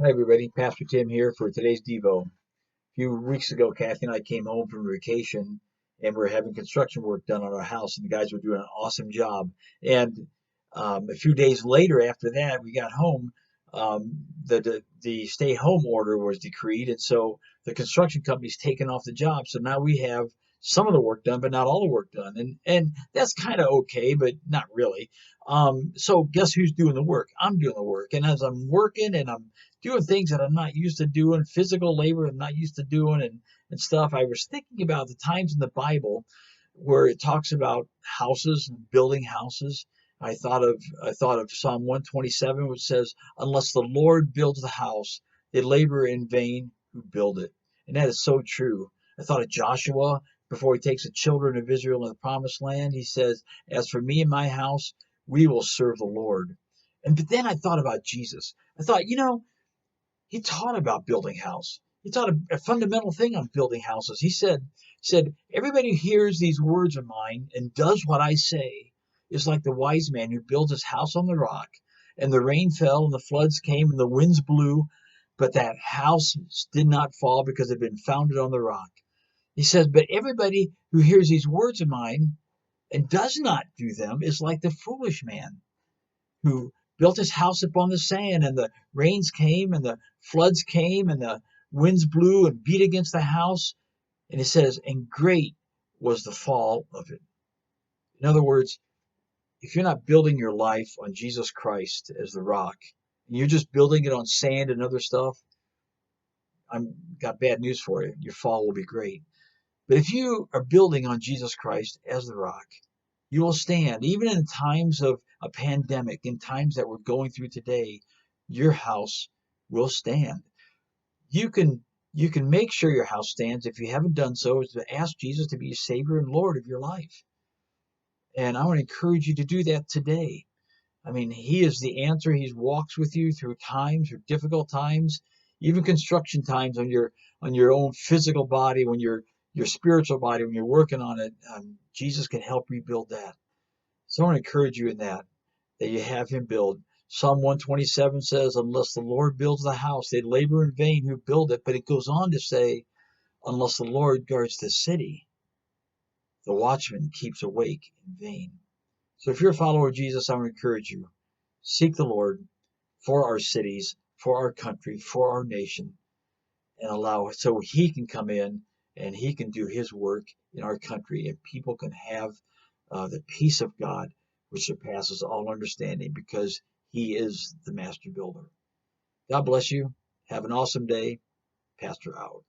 Hi, everybody. Pastor Tim here for today's Devo. A few weeks ago, Kathy and I came home from vacation and we're having construction work done on our house, and the guys were doing an awesome job. And a few days later, after that, we got home. The stay home order was decreed, and so the construction company's taken off the job. So now we have some of the work done, but not all the work done, and that's kind of okay, but not really. So guess who's doing the work? I'm doing the work, and as I'm working and I'm doing things that I'm not used to doing, physical labor I'm not used to doing, and stuff. I was thinking about the times in the Bible where it talks about houses and building houses. I thought of Psalm 127, which says, "Unless the Lord builds the house, they labor in vain who build it." And that is so true. I thought of Joshua before he takes the children of Israel in the promised land. He says, "As for me and my house, we will serve the Lord." But then I thought about Jesus. I thought, he taught about building house. He taught a fundamental thing on building houses. He said, everybody who hears these words of mine and does what I say is like the wise man who builds his house on the rock. And the rain fell and the floods came and the winds blew, but that house did not fall because it had been founded on the rock. He says, but everybody who hears these words of mine and does not do them is like the foolish man who built his house upon the sand, and the rains came and the floods came and the winds blew and beat against the house. And it says, and great was the fall of it. In other words, if you're not building your life on Jesus Christ as the rock, and you're just building it on sand and other stuff, I've got bad news for you. Your fall will be great. But if you are building on Jesus Christ as the rock, you will stand. Even in times of a pandemic, in times that we're going through today, your house will stand. You can you can make sure your house stands. If you haven't done so, is to ask Jesus to be your Savior and Lord of your life. And I want to encourage you to do that today. I mean, He is the answer. He walks with you through times, through difficult times, even construction times on your own physical body, when your spiritual body, when you're working on it. Jesus can help rebuild that. So I want to encourage you in that you have Him build. Psalm 127 says, "Unless the Lord builds the house, they labor in vain who build it." But it goes on to say, "Unless the Lord guards the city, the watchman keeps awake in vain." So if you're a follower of Jesus, I want to encourage you. Seek the Lord for our cities, for our country, for our nation, and allow so He can come in and He can do His work in our country, and people can have the peace of God, which surpasses all understanding, because He is the master builder. God bless you. Have an awesome day. Pastor out.